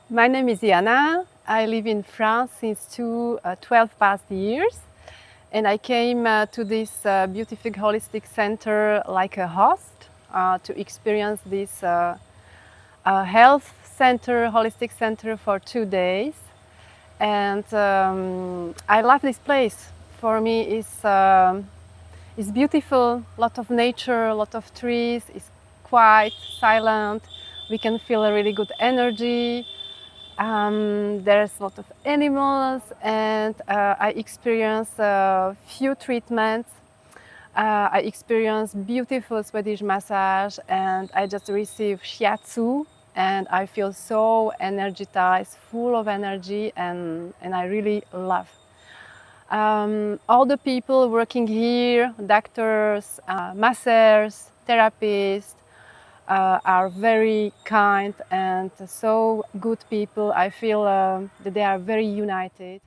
My name is Yana. I live in France since 12 past years, and I came to this beautiful holistic center like a host to experience this health center, holistic center for 2 days. And I love this place. For me, it's beautiful. A lot of nature, a lot of trees. It's quiet, silent. We can feel a really good energy. There's a lot of animals, and I experience a few treatments. I experience beautiful Swedish massage, and I just received shiatsu, and I feel so energized, full of energy, and I really love. All the people working here, doctors, masseurs, therapists, are very kind and so good people. I feel that they are very united.